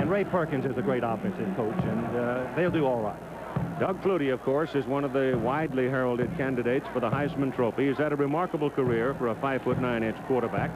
And Ray Perkins is a great offensive coach, and they'll do all right. Doug Flutie, of course, is one of the widely heralded candidates for the Heisman Trophy. He's had a remarkable career for a 5'9" quarterback.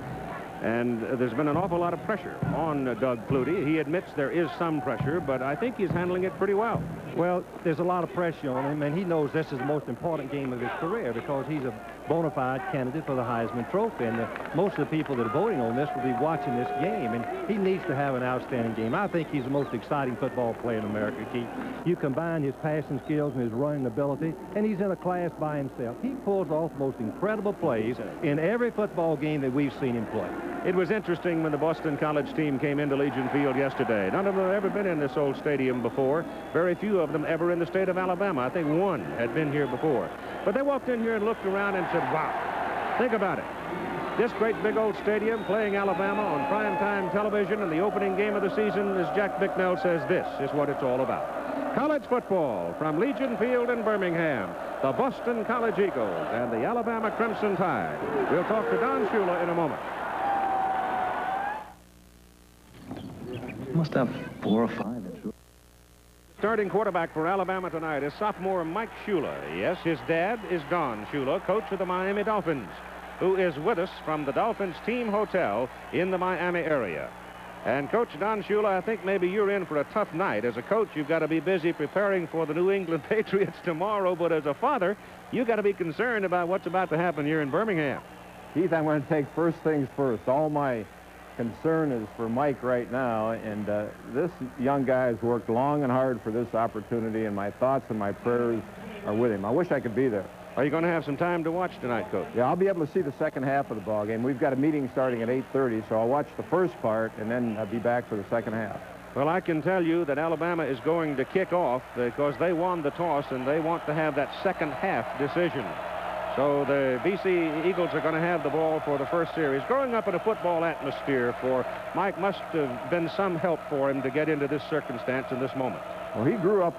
And there's been an awful lot of pressure on Doug Flutie. He admits there is some pressure, but I think he's handling it pretty well. Well, there's a lot of pressure on him, and he knows this is the most important game of his career because he's a bona fide candidate for the Heisman Trophy. And most of the people that are voting on this will be watching this game, and he needs to have an outstanding game. I think he's the most exciting football player in America, Keith. You combine his passing skills and his running ability, and he's in a class by himself. He pulls off the most incredible plays in every football game that we've seen him play. It was interesting when the Boston College team came into Legion Field yesterday. None of them had ever been in this old stadium before. Very few of them ever in the state of Alabama. I think one had been here before. But they walked in here and looked around and said, wow, think about it. This great big old stadium playing Alabama on primetime television in the opening game of the season, as Jack Bicknell says, this is what it's all about. College football from Legion Field in Birmingham, the Boston College Eagles and the Alabama Crimson Tide. We'll talk to Don Shula in a moment. Must have 4 or 5. Starting quarterback for Alabama tonight is sophomore Mike Shula. Yes, his dad is Don Shula, coach of the Miami Dolphins, who is with us from the Dolphins team hotel in the Miami area. And Coach Don Shula, I think maybe you're in for a tough night. As a coach, you've got to be busy preparing for the New England Patriots tomorrow, but as a father, you've got to be concerned about what's about to happen here in Birmingham. Keith, I'm going to take first things first. All my concern is for Mike right now, and this young guy has worked long and hard for this opportunity, and my thoughts and my prayers are with him. I wish I could be there. Are you going to have some time to watch tonight, Coach? Yeah, I'll be able to see the second half of the ball game. We've got a meeting starting at 8:30, so I'll watch the first part, and then I'll be back for the second half. Well, I can tell you that Alabama is going to kick off because they won the toss, and they want to have that second half decision. So the BC Eagles are going to have the ball for the first series. Growing up in a football atmosphere for Mike must have been some help for him to get into this circumstance in this moment. Well, he grew up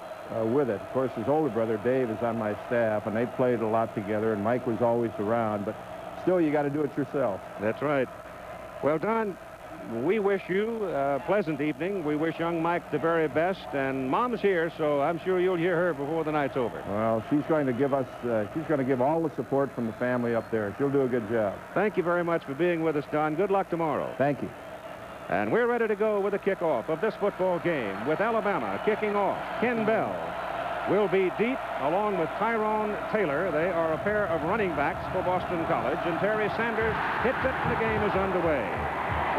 with it. Of course, his older brother, Dave, is on my staff, and they played a lot together, and Mike was always around. But still, you got to do it yourself. That's right. Well, Don, we wish you a pleasant evening. We wish young Mike the very best, and Mom's here, so I'm sure you'll hear her before the night's over. Well, she's going to give us, she's going to give all the support from the family up there. She'll do a good job. Thank you very much for being with us, Don. Good luck tomorrow. Thank you. And we're ready to go with the kickoff of this football game with Alabama kicking off. Ken Bell will be deep along with Tyrone Taylor. They are a pair of running backs for Boston College, and Terry Sanders hits it, and the game is underway.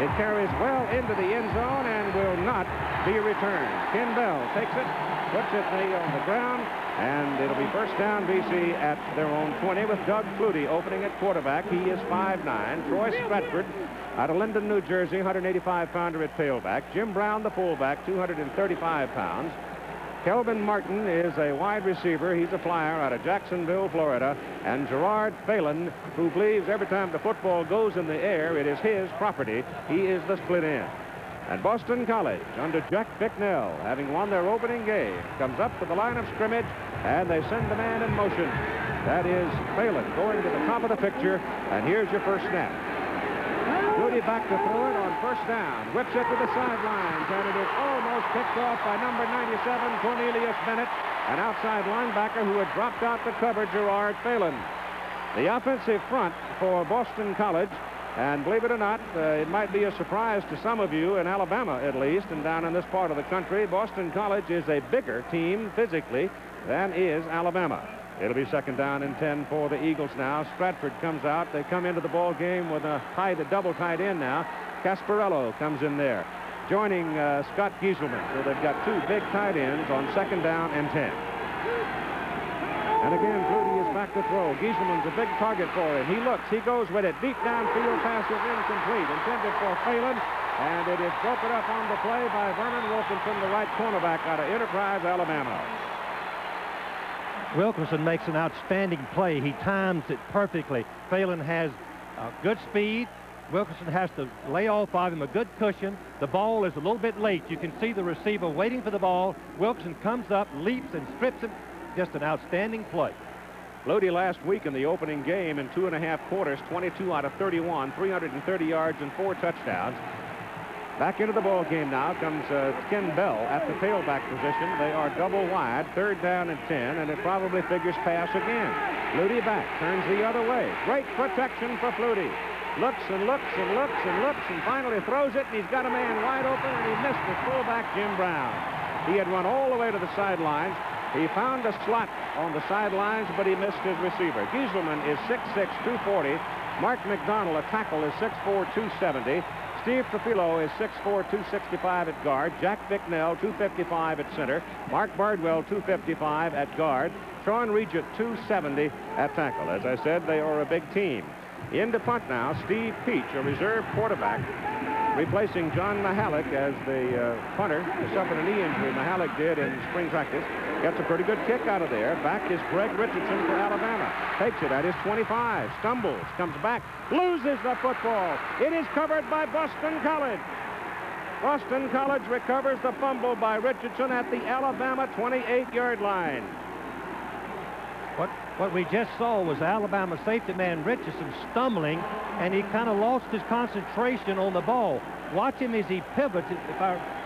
It carries well into the end zone and will not be returned. Ken Bell takes it, puts it on the ground, and it'll be first down BC at their own 20 with Doug Flutie opening at quarterback. He is 5'9". Troy Stratford out of Linden, New Jersey, 185-pounder at tailback. Jim Brown, the fullback, 235 pounds. Kelvin Martin is a wide receiver. He's a flyer out of Jacksonville, Florida. And Gerard Phelan, who believes every time the football goes in the air, it is his property. He is the split end. And Boston College, under Jack Bicknell, having won their opening game, comes up to the line of scrimmage, and they send the man in motion. That is Phelan going to the top of the picture, and here's your first snap. Flutie back to throw it on first down. Whips it to the sidelines, and it is almost picked off by number 97, Cornelius Bennett, an outside linebacker who had dropped out to cover Gerard Phelan. The offensive front for Boston College, and believe it or not, it might be a surprise to some of you in Alabama at least, and down in this part of the country, Boston College is a bigger team physically than is Alabama. It'll be second down and 10 for the Eagles now. Stratford comes out. They come into the ball game with a double tight end now. Casparriello comes in there, joining Scott Gieselman. So they've got two big tight ends on second down and 10. And again, Flutie is back to throw. Gieselman's a big target for him. He looks, he goes with it. Deep downfield pass is incomplete. Intended for Phelan, and it is broken up on the play by Vernon Wilkinson, the right cornerback out of Enterprise, Alabama. Wilkinson makes an outstanding play. He times it perfectly. Phelan has good speed. Wilkinson has to lay off of him a good cushion. The ball is a little bit late. You can see the receiver waiting for the ball. Wilkinson comes up, leaps, and strips him. Just an outstanding play. Flutie last week in the opening game in 2.5 quarters, 22 out of 31, 330 yards and 4 touchdowns. Back into the ball game now comes Ken Bell at the tailback position. They are double wide, 3rd down and 10, and it probably figures pass again. Flutie back, turns the other way. Great protection for Flutie. Looks and looks and looks and looks and finally throws it, and he's got a man wide open, and he missed his fullback, Jim Brown. He had run all the way to the sidelines. He found a slot on the sidelines, but he missed his receiver. Gieselman is 6'6", 240. Mark McDonald, a tackle, is 6'4", 270. Steve Trefillo is 6'4", 265 at guard. Jack Bicknell, 255 at center. Mark Bardwell, 255 at guard. Sean Regent, 270 at tackle. As I said, they are a big team. Into punt now, Steve Peach, a reserve quarterback, replacing John Mahalik as the punter. He suffered a knee injury, Mahalik did, in spring practice. Gets a pretty good kick out of there. Back is Greg Richardson for Alabama. Takes it at his 25. Stumbles. Comes back. Loses the football. It is covered by Boston College. Boston College recovers the fumble by Richardson at the Alabama 28-yard line. What we just saw was Alabama safety man Richardson stumbling, and he kind of lost his concentration on the ball. Watch him as he pivots.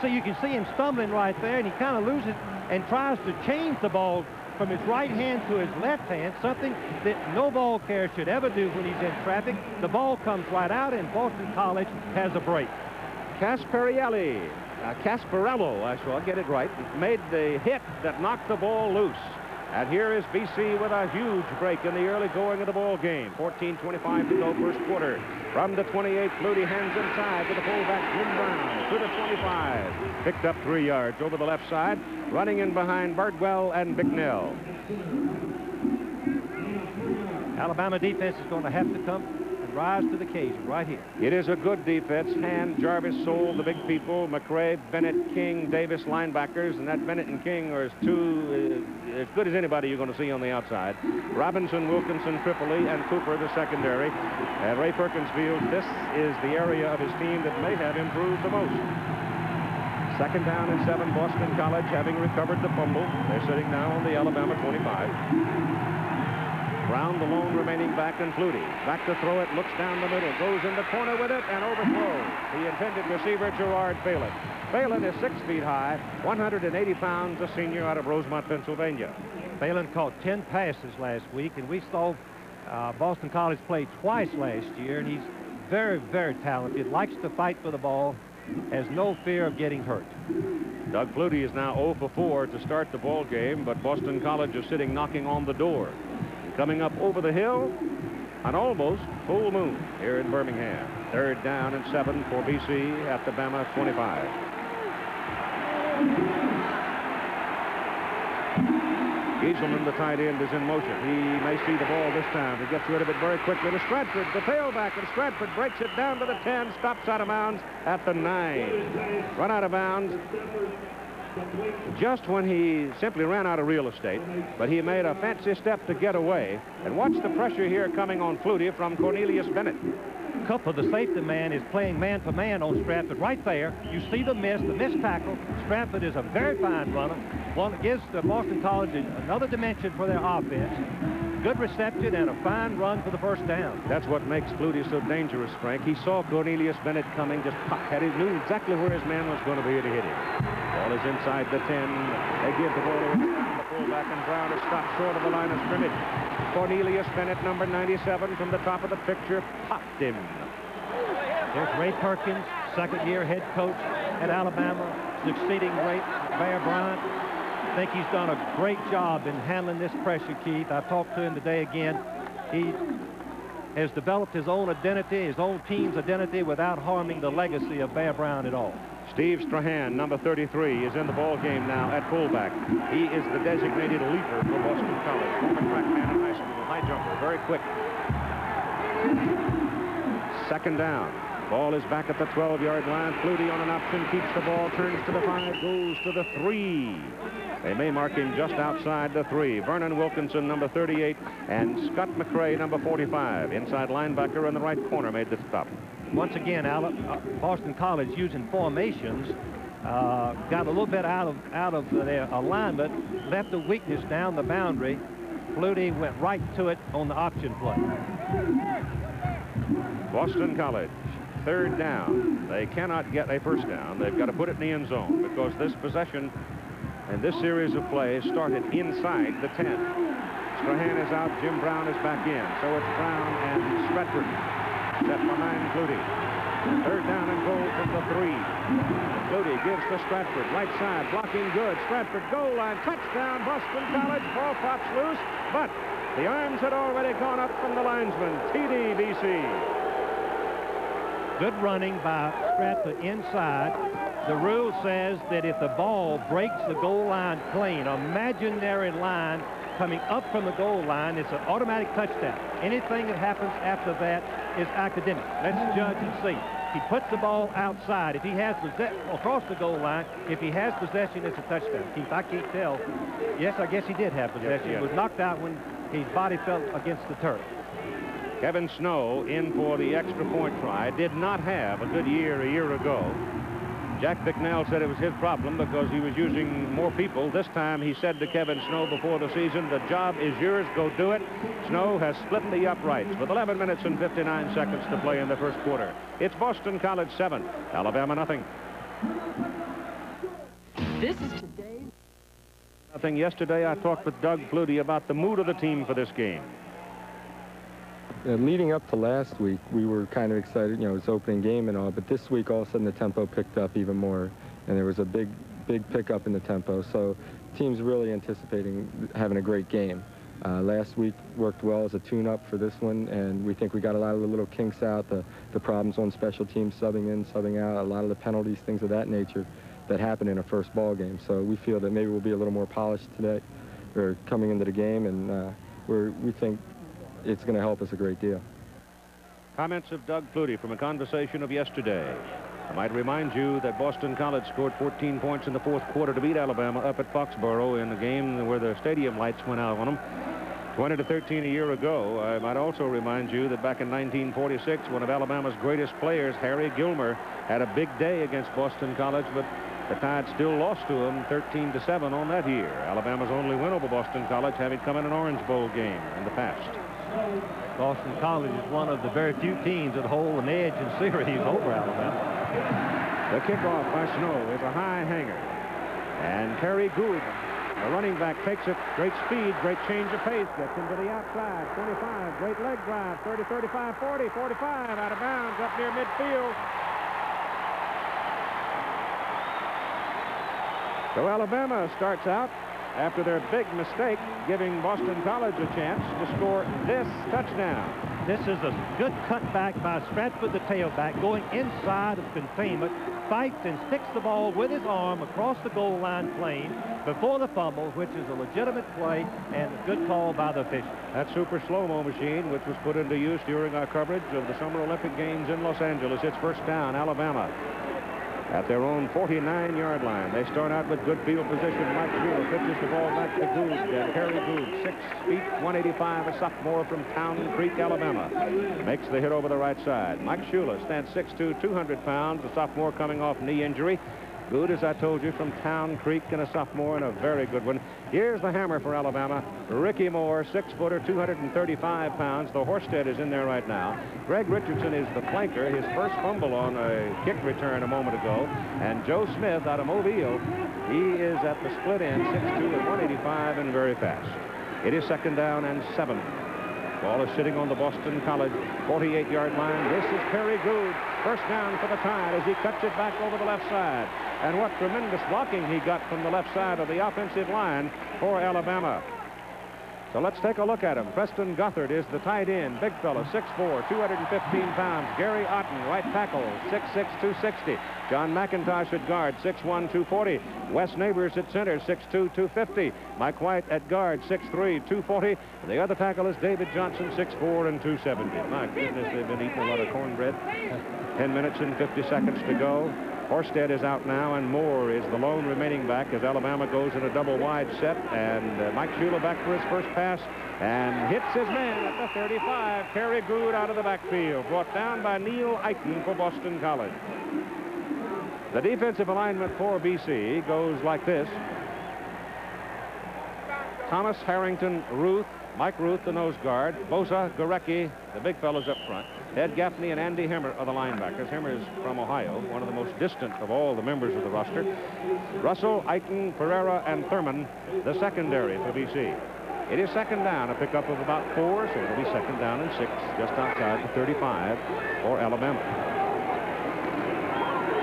So you can see him stumbling right there, and he kind of loses and tries to change the ball from his right hand to his left hand, something that no ball carrier should ever do when he's in traffic. The ball comes right out, and Boston College has a break. Casparriello, I'll get it right, made the hit that knocked the ball loose. And here is BC with a huge break in the early going of the ball game. 14:25 to go, first quarter. From the 28, Flutie hands inside to the fullback, Jim Brown, to the 25. Picked up 3 yards over the left side. Running in behind Bardwell and Bicknell. Alabama defense is going to have to come and rise to the occasion right here. It is a good defense. Hand, Jarvis, Soule, the big people, McRae, Bennett, King, Davis, linebackers, and that Bennett and King are as good as anybody you're going to see on the outside. Robinson, Wilkinson, Tripoli, and Cooper, the secondary. And Ray Perkins feels this is the area of his team that may have improved the most. 2nd down and 7, Boston College having recovered the fumble. They're sitting now on the Alabama 25. Brown, the lone remaining back, and Flutie. Back to throw it, looks down the middle, goes in the corner with it, and overthrows the intended receiver, Gerard Phelan. Phelan is 6 feet high, 180 pounds, a senior out of Rosemont, Pennsylvania. Phelan caught 10 passes last week, and we saw Boston College play twice last year, and he's very, very talented, likes to fight for the ball, has no fear of getting hurt. Doug Flutie is now 0 for 4 to start the ball game, but Boston College is sitting knocking on the door. Coming up over the hill, an almost full moon here in Birmingham. 3rd down and 7 for BC at the Bama 25. Gieselman, the tight end, is in motion. He may see the ball this time. He gets rid of it very quickly to Stratford, the tailback, and Stratford breaks it down to the 10, stops out of bounds at the 9. Run out of bounds just when he simply ran out of real estate, but he made a fancy step to get away. And watch the pressure here coming on Flutie from Cornelius Bennett. Cooper, the safety man, is playing man-to-man on Stratford right there. You see the missed tackle. Stratford is a very fine runner. One that gives the Boston College another dimension for their offense. Good reception and a fine run for the first down. That's what makes Flutie so dangerous, Frank. He saw Cornelius Bennett coming, just pop, he knew exactly where his man was going to be to hit him. Ball is inside the 10. They give the ball away down the fullback, and Brown is stopped short of the line of scrimmage. Cornelius Bennett, number 97, from the top of the picture, popped him. There's Ray Perkins, second-year head coach at Alabama, succeeding Bear Bryant. I think he's done a great job in handling this pressure, Keith. I talked to him today again. He has developed his own identity, his own team's identity, without harming the legacy of Bear Bryant at all. Steve Strahan, number 33, is in the ball game now at fullback. He is the designated leaper for Boston College. Former track man in high school, high jumper, very quick. 2nd down. Ball is back at the 12-yard line. Flutie on an option, keeps the ball, turns to the 5, goes to the 3. They may mark him just outside the 3. Vernon Wilkinson, number 38, and Scott McRae, number 45. Inside linebacker in the right corner made the stop. Once again, Boston College using formations got a little bit out of their alignment, left a weakness down the boundary. Flutie went right to it on the option play. Boston College, third down. They cannot get a first down. They've got to put it in the end zone because this possession and this series of plays started inside the 10. Strahan is out. Jim Brown is back in. So it's Brown and Stratford set behind Flutie. Third down and goal from the 3. Flutie gives to Stratford. Right side, blocking good. Stratford, goal line, touchdown, Boston College. Ball pops loose, but the arms had already gone up from the linesman. TD, BC. Good running by Stratford inside. The rule says that if the ball breaks the goal line plane, imaginary line coming up from the goal line, it's an automatic touchdown. Anything that happens after that is academic. Let's judge and see. He puts the ball outside. If he has possession across the goal line, if he has possession, it's a touchdown. Keith, I can't tell. Yes, I guess he did have possession. Yes. He was knocked out when his body fell against the turf. Kevin Snow in for the extra point try. Did not have a good year a year ago. Jack Bicknell said it was his problem because he was using more people. This time he said to Kevin Snow before the season, the job is yours, go do it. Snow has split the uprights with 11 minutes and 59 seconds to play in the first quarter. It's Boston College 7, Alabama nothing. This is today. Nothing. Yesterday I talked with Doug Flutie about the mood of the team for this game. Leading up to last week, we were kind of excited, you know, it's opening game and all, but this week all of a sudden the tempo picked up even more, and there was a big pickup in the tempo, so team's really anticipating having a great game. Last week worked well as a tune-up for this one, and we think we got a lot of the little kinks out, the problems on special teams, subbing in, subbing out, a lot of the penalties, things of that nature that happen in a first ball game. So we feel that maybe we'll be a little more polished today, or coming into the game, and we think it's going to help us a great deal. Comments of Doug Flutie from a conversation of yesterday. I might remind you that Boston College scored 14 points in the fourth quarter to beat Alabama up at Foxborough in a game where the stadium lights went out on them. 20-13 a year ago. I might also remind you that back in 1946, one of Alabama's greatest players, Harry Gilmer, had a big day against Boston College, but the Tide still lost to him 13-7 on that year. Alabama's only win over Boston College having come in an Orange Bowl game in the past. Boston College is one of the very few teams that hold an edge in series over Alabama. The kickoff by Snow is a high hanger. And Kerry Gould, the running back, takes it. Great speed, great change of pace. Gets into the outside. 25, great leg drive. 30, 35, 40, 45. Out of bounds up near midfield. So Alabama starts out after their big mistake, giving Boston College a chance to score this touchdown. This is a good cutback by Stratford, the tailback, going inside of containment, fights and sticks the ball with his arm across the goal line plane before the fumble, which is a legitimate play and a good call by the official. That super slow-mo machine, which was put into use during our coverage of the Summer Olympic Games in Los Angeles, it's first down, Alabama. At their own 49-yard line. They start out with good field position. Mike Shula pitches the ball back to Gould. And Kerry Gould, 6 feet, 185, a sophomore from Town Creek, Alabama. Makes the hit over the right side. Mike Shula stands 6'2", 200 pounds, a sophomore coming off knee injury. Good, as I told you, from Town Creek, and a sophomore, and a very good one. Here's the hammer for Alabama. Ricky Moore, 6-footer, 235 pounds. The Horsted is in there right now. Greg Richardson is the flanker. His first fumble on a kick return a moment ago. And Joe Smith out of Mobile, he is at the split end, 6'2" and 185, and very fast. It is second down and 7. Ball is sitting on the Boston College 48-yard line. This is Kerry Gould. First down for the Tide as he cuts it back over the left side. And what tremendous blocking he got from the left side of the offensive line for Alabama. So let's take a look at him. Preston Gothard is the tight end. Big fella, 6'4", 215 pounds. Gary Otten, right tackle, 6'6", 260. John McIntosh at guard, 6'1", 240. Wes Neighbors at center, 6'2", 250. Mike White at guard, 6'3", 240. The other tackle is David Johnson, 6'4", and 270. My goodness, they've been eating a lot of cornbread. 10 minutes and 50 seconds to go. Horsted is out now, and Moore is the lone remaining back as Alabama goes in a double wide set. And Mike Shula back for his first pass and hits his man at the 35. Kerry Gould out of the backfield, brought down by Neil Eichen for Boston College. The defensive alignment for BC goes like this. Thomas, Harrington, Ruth, Mike Ruth, the nose guard, Bosa, Gorecki, the big fellows up front. Ed Gaffney and Andy Hemmer are the linebackers. Hemmer is from Ohio, one of the most distant of all the members of the roster. Russell, Eichen, Pereira, and Thurman, the secondary for BC. It is second down, a pickup of about 4, so it'll be second down and 6, just outside the 35 for Alabama.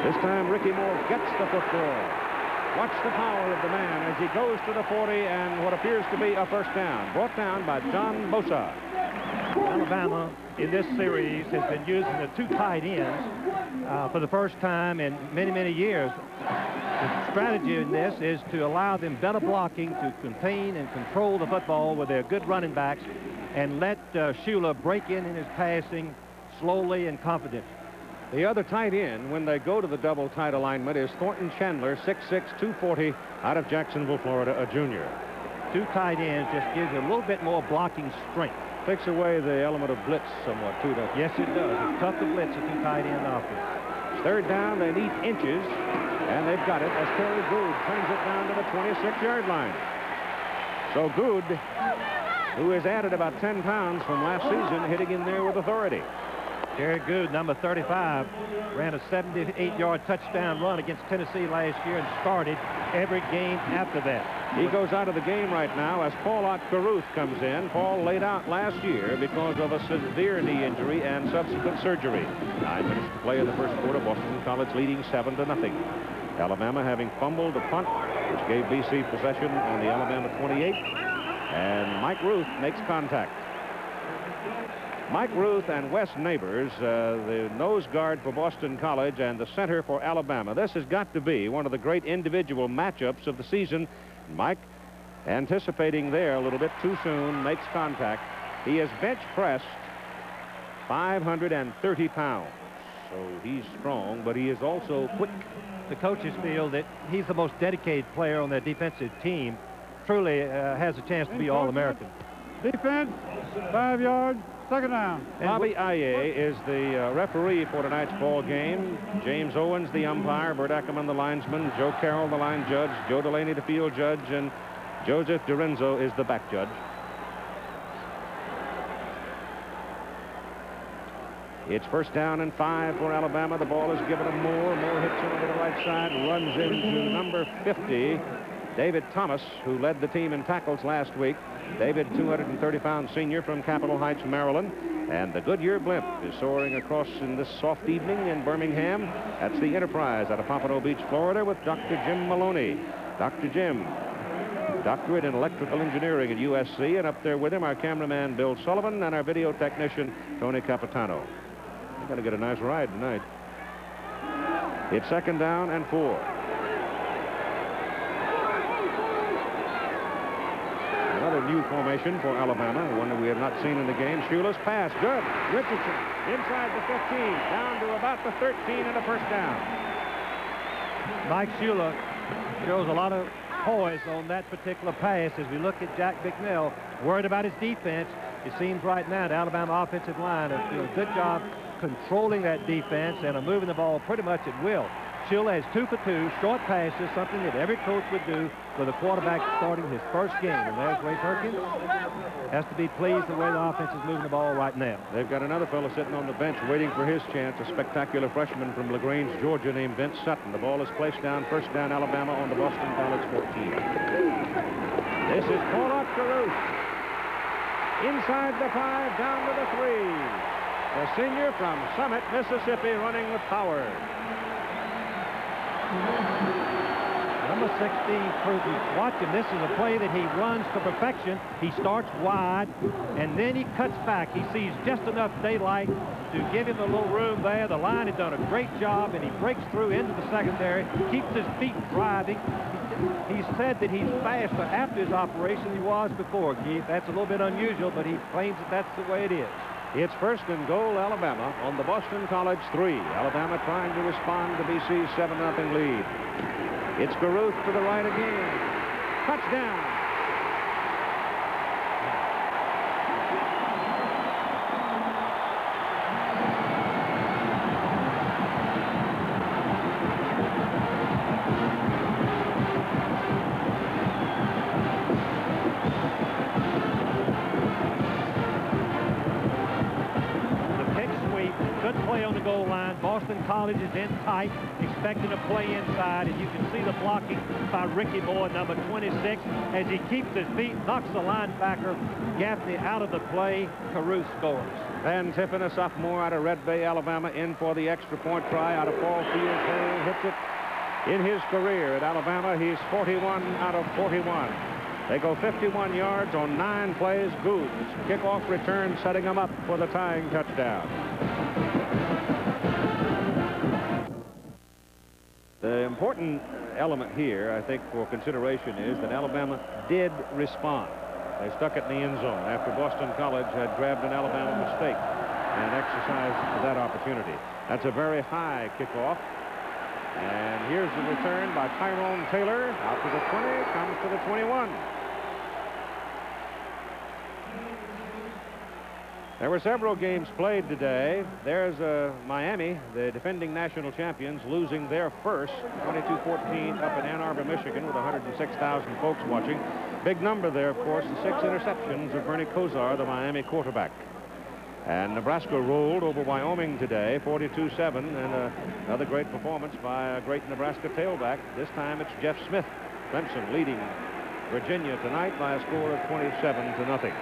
This time, Ricky Moore gets the football. Watch the power of the man as he goes to the 40 and what appears to be a first down. Brought down by John Bosa. Alabama in this series has been using the 2 tight ends for the first time in many, many years. The strategy in this is to allow them better blocking to contain and control the football with their good running backs and let Shula break in his passing slowly and confidently. The other tight end, when they go to the double tight alignment, is Thornton Chandler, 6'6", 240, out of Jacksonville, Florida, a junior. 2 tight ends just gives you a little bit more blocking strength. Takes away the element of blitz somewhat, too, doesn't it? Yes, it does. It's tough to blitz a 2 tight end offense. Third down, they need inches, and they've got it as Terry Good turns it down to the 26-yard line. So Good, who has added about 10 pounds from last season, hitting in there with authority. Terry Good, number 35, ran a 78-yard touchdown run against Tennessee last year and started every game after that. He goes out of the game right now as Paul Caruth comes in. Paul laid out last year because of a severe knee injury and subsequent surgery. 9 minutes to play in the first quarter. Boston College leading 7-0. Alabama having fumbled a punt, which gave BC possession on the Alabama 28. And Mike Ruth makes contact. Mike Ruth and Wes Neighbors, the nose guard for Boston College and the center for Alabama. This has got to be one of the great individual matchups of the season. Mike, anticipating there a little bit too soon, makes contact. He is bench pressed 530 pounds. So he's strong, but he is also quick. The coaches feel that he's the most dedicated player on their defensive team. Truly has a chance to be All-American. Defense, 5 yards. Second down. Bobby Aye is the referee for tonight's ball game. James Owens, the umpire. Bert Ackerman, the linesman. Joe Carroll, the line judge. Joe Delaney, the field judge. And Joseph DiRenzo is the back judge. It's first down and 5 for Alabama. The ball is given to Moore. Moore hits it over the right side. Runs into number 50, David Thomas, who led the team in tackles last week. David, 230-pound senior from Capitol Heights, Maryland. And the Goodyear blimp is soaring across in this soft evening in Birmingham. That's the Enterprise out of Pompano Beach, Florida, with Dr. Jim Maloney. Dr. Jim, doctorate in electrical engineering at USC, and up there with him, our cameraman, Bill Sullivan, and our video technician, Tony Capitano. We're going to get a nice ride tonight. It's second down and 4. Another new formation for Alabama, one that we have not seen in the game. Shula's pass, good. Richardson inside the 15, down to about the 13 and a first down. Mike Shula shows a lot of poise on that particular pass as we look at Jack Bicknell, worried about his defense. It seems right now the Alabama offensive line is doing a good job controlling that defense and are moving the ball pretty much at will. Shula has 2 for 2, short passes, something that every coach would do with a quarterback starting his first game. And there's Ray Perkins. Has to be pleased the way the offense is moving the ball right now. They've got another fellow sitting on the bench waiting for his chance, a spectacular freshman from LaGrange, Georgia, named Vince Sutton. The ball is placed down, first down, Alabama on the Boston College 14. This is Paul Caruth. Inside the 5, down to the 3. The senior from Summit, Mississippi, running with power. Number 16, Cruz. Watch him. This is a play that he runs to perfection. He starts wide, and then he cuts back. He sees just enough daylight to give him a little room there. The line has done a great job, and he breaks through into the secondary, keeps his feet driving. He said that he's faster after his operation than he was before, Keith. That's a little bit unusual, but he claims that that's the way it is. It's first and goal, Alabama, on the Boston College 3. Alabama trying to respond to BC's 7-0 lead. It's Caruth to the right again. Touchdown. College is in tight, expecting to play inside, and you can see the blocking by Ricky Moore, number 26, as he keeps his feet, knocks the linebacker Gaffney out of the play. Carew scores. Van Tippen, a sophomore out of Red Bay, Alabama, in for the extra point try out of Paul Field's hole, hits it. In his career at Alabama, he's 41 out of 41. They go 51 yards on 9 plays. Goods kickoff return, setting them up for the tying touchdown. The important element here, I think, for consideration is that Alabama did respond. They stuck it in the end zone after Boston College had grabbed an Alabama mistake and exercised that opportunity. That's a very high kickoff. And here's the return by Tyrone Taylor. Out to the 20, comes to the 21. There were several games played today. There's Miami, the defending national champions, losing their first 22-14 up in Ann Arbor, Michigan, with 106,000 folks watching. Big number there, of course, the 6 interceptions of Bernie Kosar, the Miami quarterback. And Nebraska rolled over Wyoming today, 42-7, and another great performance by a great Nebraska tailback. This time it's Jeff Smith. Clemson leading Virginia tonight by a score of 27-0.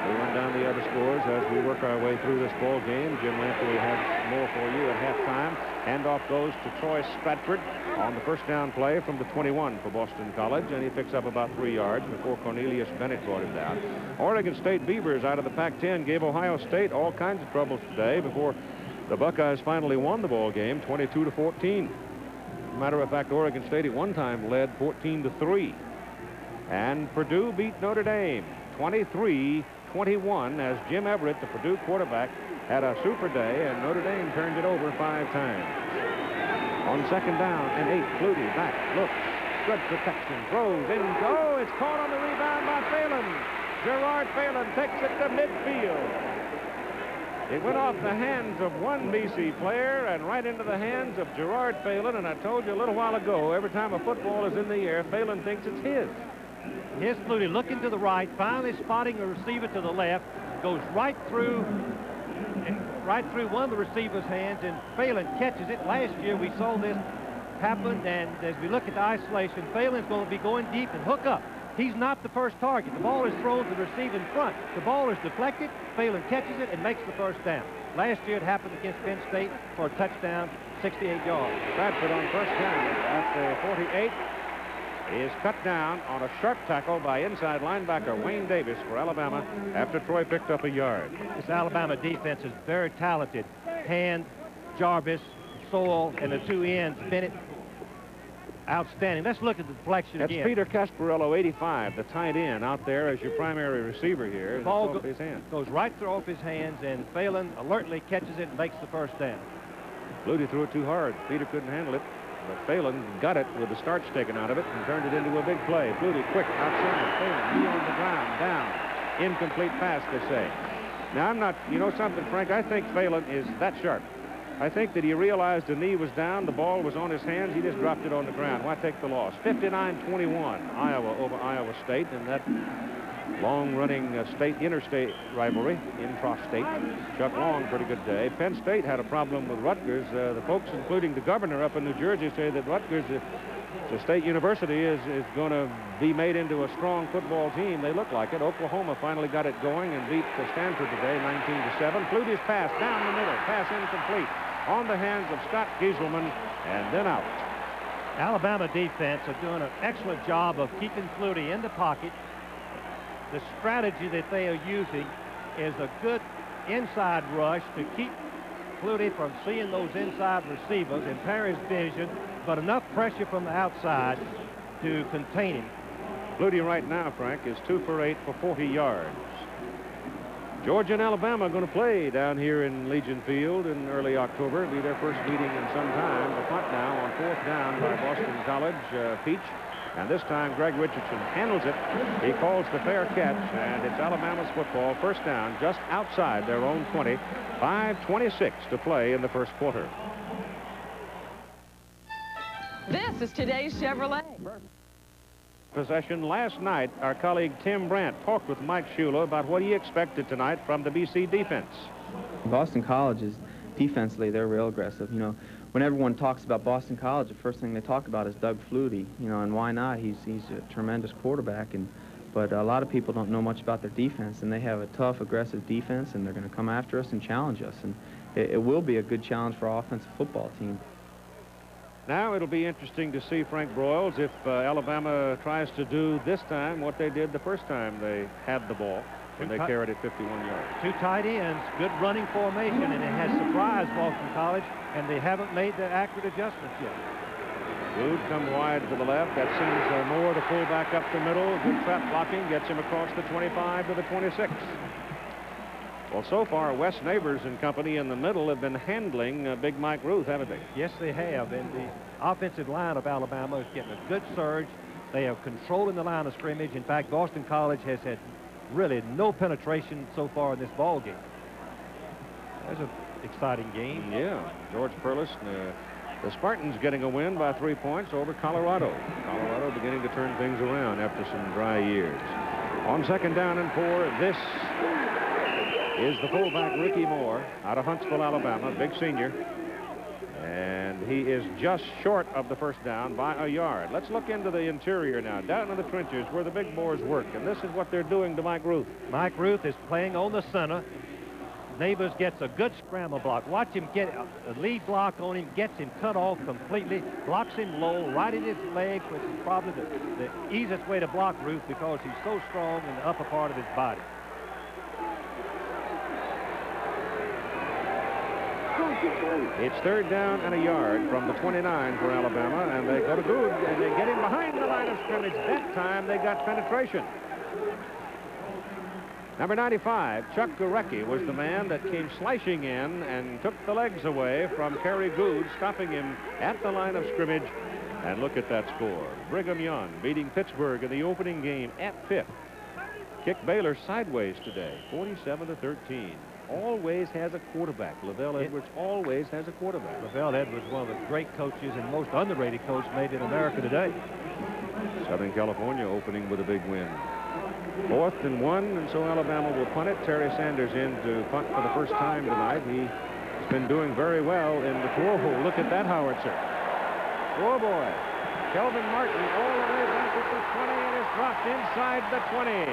We'll run down the other scores as we work our way through this ball game. Jim Lampley has more for you at halftime. Handoff goes to Troy Stratford on the first down play from the 21 for Boston College, and he picks up about 3 yards before Cornelius Bennett brought him down. Oregon State Beavers out of the Pac-10 gave Ohio State all kinds of troubles today before the Buckeyes finally won the ball game 22-14. Matter of fact, Oregon State at one time led 14-3. And Purdue beat Notre Dame 23-21 as Jim Everett, the Purdue quarterback, had a super day, and Notre Dame turned it over 5 times. On second down and 8, Flutie back, looks, good protection, throws, in go. It's caught on the rebound by Phelan. Gerard Phelan takes it to midfield. It went off the hands of one BC player and right into the hands of Gerard Phelan, and I told you a little while ago, every time a football is in the air, Phelan thinks it's his. Here's Flutie looking to the right, finally spotting a receiver to the left, goes right through one of the receiver's hands, and Phelan catches it. Last year we saw this happen, and as we look at the isolation, Phelan's going to be going deep and hook up. He's not the first target. The ball is thrown to the receiver in front. The ball is deflected. Phelan catches it and makes the first down. Last year it happened against Penn State for a touchdown, 68 yards. Bradford on first down at the 48. Is cut down on a sharp tackle by inside linebacker Wayne Davis for Alabama after Troy picked up a yard. This Alabama defense is very talented. Hand, Jarvis, Sowell, and the 2 ends, Bennett, outstanding. Let's look at the deflection again. That's Peter Casparriello, 85, the tight end, out there as your primary receiver here. The ball off his hand. Goes right through off his hands, and Phelan alertly catches it and makes the first down. Flutie threw it too hard. Peter couldn't handle it. But Phelan got it with the starch taken out of it and turned it into a big play. Flutie quick outside. Phelan, knee on the ground, down. Incomplete pass, they say. Now, I'm not, you know something, Frank? I think Phelan is that sharp. I think that he realized the knee was down, the ball was on his hands, he just dropped it on the ground. Why take the loss? 59-21, Iowa over Iowa State, and that long-running interstate rivalry, intra-state. Chuck Long, pretty good day. Penn State had a problem with Rutgers. The folks, including the governor up in New Jersey, say that Rutgers, the state university, is going to be made into a strong football team. They look like it. Oklahoma finally got it going and beat Stanford today, 19-7. Flutie's pass down the middle, pass incomplete, on the hands of Scott Gieselman, and then out. Alabama defense are doing an excellent job of keeping Flutie in the pocket. The strategy that they are using is a good inside rush to keep Flutie from seeing those inside receivers, impair his vision, but enough pressure from the outside to contain him. Flutie right now, Frank, is 2 for 8 for 40 yards. Georgia and Alabama are going to play down here in Legion Field in early October. It'll be their first meeting in some time. The punt now on 4th down by Boston College, Peach. And this time, Greg Richardson handles it. He calls the fair catch, and it's Alabama's football. First down, just outside their own 20. 5:26 to play in the first quarter. This is today's Chevrolet. Possession last night, our colleague Tim Brandt talked with Mike Shula about what he expected tonight from the BC defense. Boston College is defensively, they're real aggressive. You know, when everyone talks about Boston College, the first thing they talk about is Doug Flutie. You know, and why not? He's a tremendous quarterback, but a lot of people don't know much about their defense, and they have a tough, aggressive defense, and they're going to come after us and challenge us, and it will be a good challenge for our offensive football team. Now it'll be interesting to see, Frank Broyles, if Alabama tries to do this time what they did the first time they had the ball when they carried it 51 yards. 2 tight ends, good running formation, and it has surprised Boston College, and they haven't made the accurate adjustments yet. Good comes wide to the left. That sends Moore, the fullback, up the middle. Good trap blocking gets him across the 25 to the 26. Well, so far, Wes Neighbors and company in the middle have been handling Big Mike Ruth, haven't they? Yes, they have. And the offensive line of Alabama is getting a good surge. They have control in the line of scrimmage. In fact, Boston College has had really no penetration so far in this ball game. That's an exciting game. Yeah. George Perlis, the Spartans getting a win by 3 points over Colorado. Colorado beginning to turn things around after some dry years. On 2nd down and 4, this is the fullback Ricky Moore out of Huntsville, Alabama, big senior. And he is just short of the first down by a yard. Let's look into the interior now, down in the trenches where the big boys work. And this is what they're doing to Mike Ruth. Mike Ruth is playing on the center. Neighbors gets a good scramble block. Watch him get a lead block on him, gets him cut off completely, blocks him low, right in his legs, which is probably the easiest way to block Ruth because he's so strong in the upper part of his body. It's 3rd down and a yard from the 29 for Alabama, and they go to Good, and they get him behind the line of scrimmage. That time they got penetration. Number 95, Chuck Gurecki, was the man that came slicing in and took the legs away from Kerry Good, stopping him at the line of scrimmage. And look at that score. Brigham Young beating Pittsburgh in the opening game at Pitt. Kicked Baylor sideways today, 47-13. Always has a quarterback. Lavelle Edwards always has a quarterback. Lavelle Edwards, one of the great coaches and most underrated coach made in America today. Southern California opening with a big win. 4th and 1, and so Alabama will punt it. Terry Sanders in to punt for the first time tonight. He's been doing very well in the throw hole. Look at that howitzer. Oh, boy. Kelvin Martin all the way back at the 20 and is dropped inside the 20.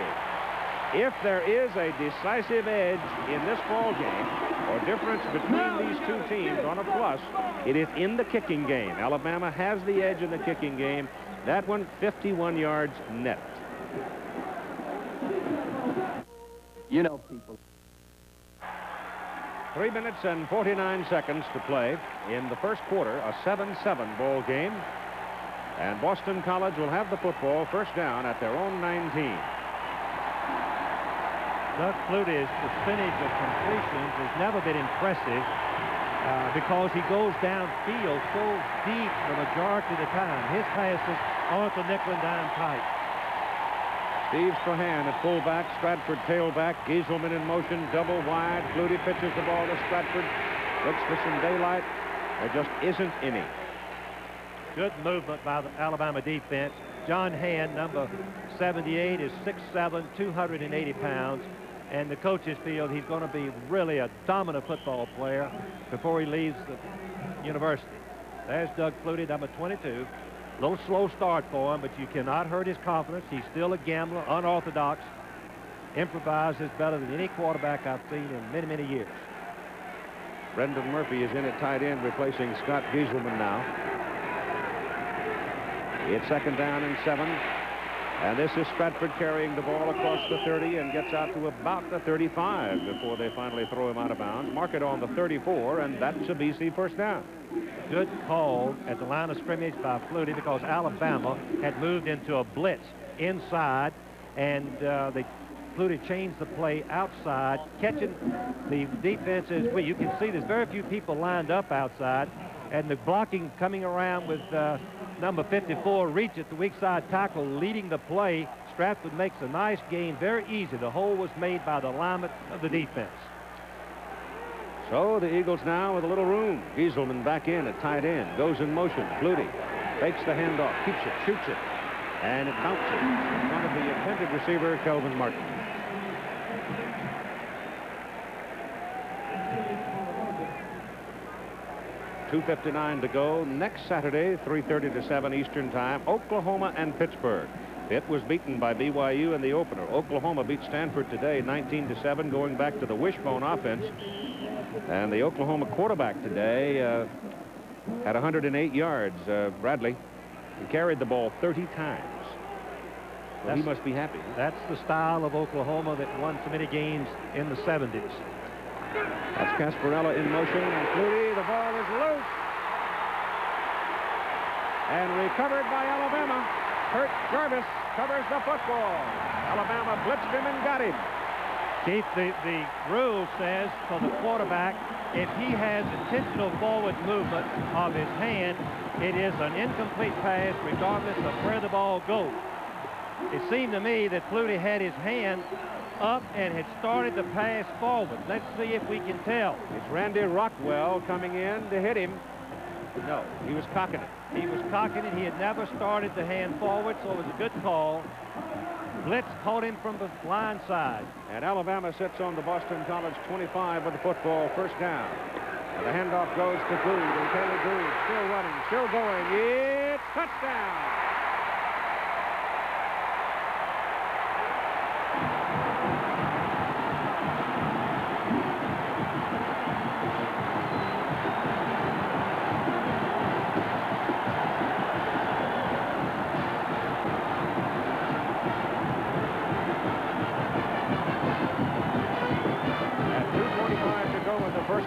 If there is a decisive edge in this ball game, or difference between these two teams on a plus, it is in the kicking game. Alabama has the edge in the kicking game. That one, 51 yards net. You know, people. 3 minutes and 49 seconds to play in the first quarter, a 7-7 ball game. And Boston College will have the football, first down at their own 19. Doug Flutie's percentage of completions has never been impressive because he goes downfield so deep the majority of the time. His passes aren't the nickel and dime type. Steve Strahan at fullback, Stratford tailback, Gieselman in motion, double wide. Flutie pitches the ball to Stratford. Looks for some daylight. There just isn't any. Good movement by the Alabama defense. John Hand, number 78, is 6'7", 280 pounds. And the coaches feel he's going to be really a dominant football player before he leaves the university. There's Doug Flutie, number 22. A little slow start for him, but you cannot hurt his confidence. He's still a gambler, unorthodox, improvises better than any quarterback I've seen in many, many years. Brendan Murphy is in at tight end, replacing Scott Gieselman now. It's 2nd down and 7. And this is Stratford carrying the ball across the 30 and gets out to about the 35 before they finally throw him out of bounds. Mark it on the 34, and that's a BC first down. Good call at the line of scrimmage by Flutie because Alabama had moved into a blitz inside, and Flutie changed the play outside, catching the defenses. Well, you can see there's very few people lined up outside, and the blocking coming around with number 54 reach at the weak side tackle leading the play. Stratford makes a nice gain, very easy. The hole was made by the alignment of the defense. So the Eagles now with a little room. Gieselman back in at tight end, goes in motion. Flutie fakes the handoff, keeps it, shoots it, and it bounces in front of the intended receiver, Kelvin Martin. 2:59 to go. Next Saturday, 3:30 to 7 Eastern Time, Oklahoma and Pittsburgh. Pitt was beaten by BYU in the opener. Oklahoma beat Stanford today 19-7, going back to the wishbone offense. And the Oklahoma quarterback today had 108 yards. Bradley, he carried the ball 30 times. Well, he must be happy. That's the style of Oklahoma that won so many games in the 70s. That's Casparriello in motion. And Flutie, the ball is loose. And recovered by Alabama. Kurt Jarvis covers the football. Alabama blitzed him and got him. Keith, the rule says for the quarterback, if he has intentional forward movement of his hand, it is an incomplete pass regardless of where the ball goes. It seemed to me that Flutie had his hand up and had started to pass forward. Let's see if we can tell. It's Randy Rockwell coming in to hit him. No, he was cocking it. He was cocking it. He had never started the hand forward, so it was a good call. Blitz caught him from the blind side. And Alabama sits on the Boston College 25 with the football, first down. And the handoff goes to Good, and Taylor Good still running, still going. It's touchdown.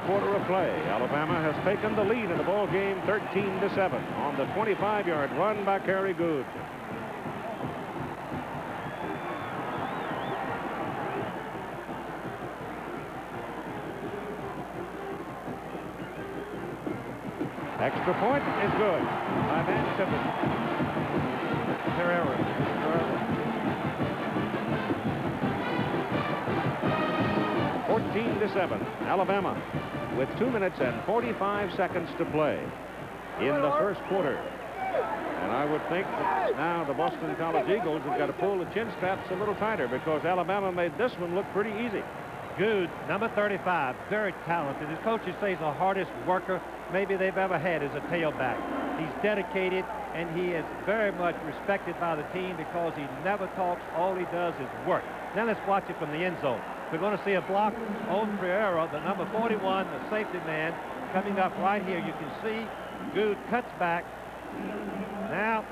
Quarter of play. Alabama has taken the lead in the ball game 13-7 on the 25-yard run by Kerry Good. Extra point is good by Van Tippett. Herrera. 14-7. Alabama with 2 minutes and 45 seconds to play in the first quarter. And I would think that now the Boston College Eagles have got to pull the chin straps a little tighter because Alabama made this one look pretty easy. Good, number 35, very talented. His coaches say he's the hardest worker maybe they've ever had as a tailback. He's dedicated, and he is very much respected by the team because he never talks. All he does is work. Now let's watch it from the end zone. We're going to see a block on Pereira, the number 41, the safety man, coming up right here. You can see Good cuts back. Now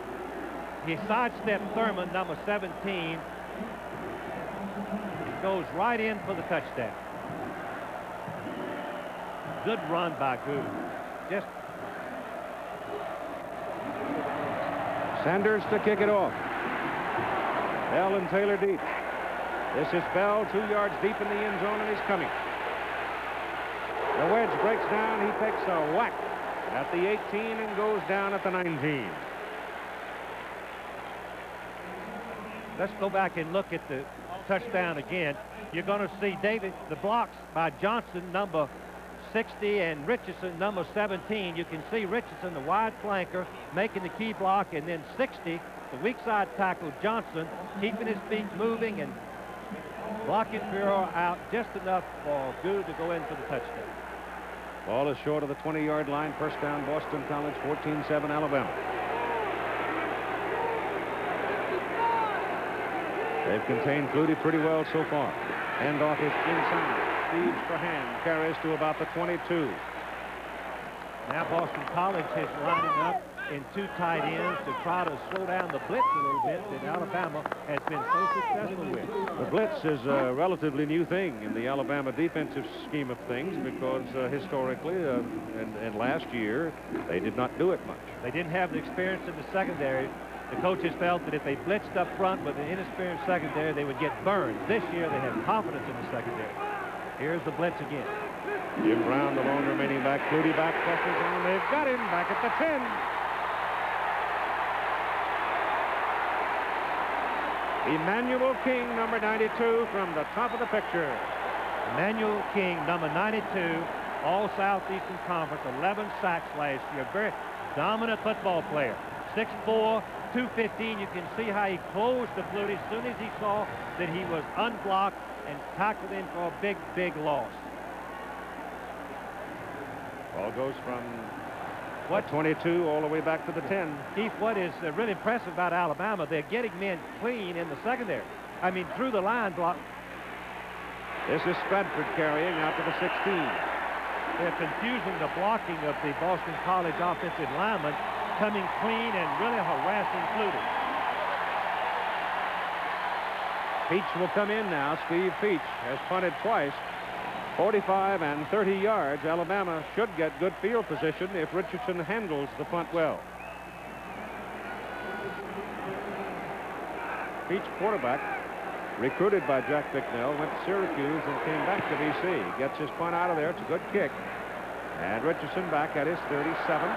he sidesteps Thurman, number 17. He goes right in for the touchdown. Good run by Good. Just Sanders to kick it off. Bell and Taylor deep. This is Bell 2 yards deep in the end zone, and he's coming. The wedge breaks down. He takes a whack at the 18 and goes down at the 19. Let's go back and look at the touchdown again. You're going to see David, the blocks by Johnson, number 60, and Richardson, number 17. You can see Richardson, the wide flanker, making the key block, and then 60, the weak side tackle, Johnson, keeping his feet moving and blocking Pereira out just enough for Good to go in for the touchdown. Ball is short of the 20-yard line. First down, Boston College, 14-7 Alabama. They've contained Flutie pretty well so far. Handoff is inside. Steves for hand, carries to about the 22. Now Boston College is lining up in two tight ends to try to slow down the blitz a little bit that Alabama has been so successful with. The blitz is a relatively new thing in the Alabama defensive scheme of things because historically and last year they did not do it much. They didn't have the experience in the secondary. The coaches felt that if they blitzed up front with an inexperienced secondary, they would get burned. This year they have confidence in the secondary. Here's the blitz again. Jim Brown, the lone remaining back. Flutie back, pressures on. They've got him back at the 10. Emmanuel King, number 92, from the top of the picture. Emmanuel King, number 92, all Southeastern Conference, 11 sacks last year. Very dominant football player. 6'4", 215. You can see how he closed to Flutie as soon as he saw that he was unblocked and tackled him for a big, big loss. Ball goes from What 22 all the way back to the 10. Keith, what is really impressive about Alabama, they're getting men clean in the secondary. I mean, through the line block. This is Stratford carrying out to the 16. They're confusing the blocking of the Boston College offensive lineman, coming clean and really harassing Flutie. Peach will come in now. Steve Peach has punted twice. 45 and 30 yards. Alabama should get good field position if Richardson handles the punt well. Peach, quarterback, recruited by Jack Bicknell, went to Syracuse and came back to BC. Gets his punt out of there. It's a good kick. And Richardson back at his 37.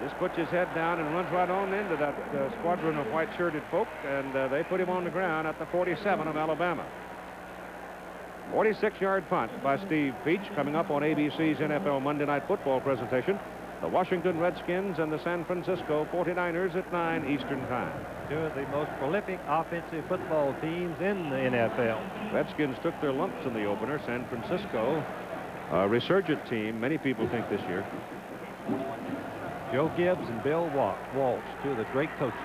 This puts his head down and runs right on into that squadron of white-shirted folk, and they put him on the ground at the 47 of Alabama. 46-yard punt by Steve Peach, coming up on ABC's NFL Monday Night Football presentation. The Washington Redskins and the San Francisco 49ers at 9 Eastern Time. Two of the most prolific offensive football teams in the NFL. Redskins took their lumps in the opener. San Francisco, a resurgent team, many people think, this year. Joe Gibbs and Bill Walsh, two of the great coaches.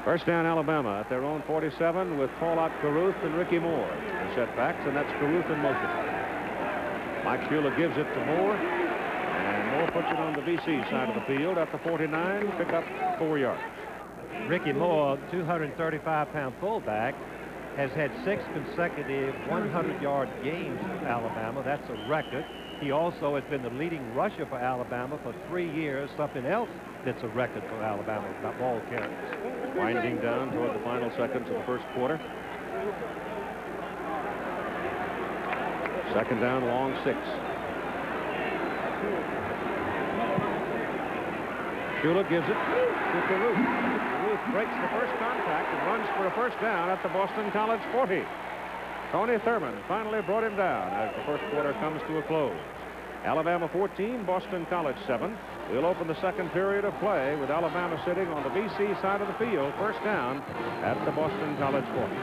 First down, Alabama at their own 47 with Paulette Carruth and Ricky Moore. The setbacks, and that's Carruth in motion. Mike Shula gives it to Moore, and Moore puts it on the VC side of the field at the 49, pick up 4 yards. Ricky Moore, 235-pound fullback, has had 6 consecutive 100-yard games for Alabama. That's a record. He also has been the leading rusher for Alabama for 3 years, something else that's a record for Alabama about ball carries. Winding down toward the final seconds of the first quarter. Second down, long 6. Shula gives it to Carruth. Carruth breaks the first contact and runs for a first down at the Boston College 40. Tony Thurman finally brought him down as the first quarter comes to a close. Alabama 14, Boston College 7. We'll open the second period of play with Alabama sitting on the BC side of the field. First down at the Boston College 40.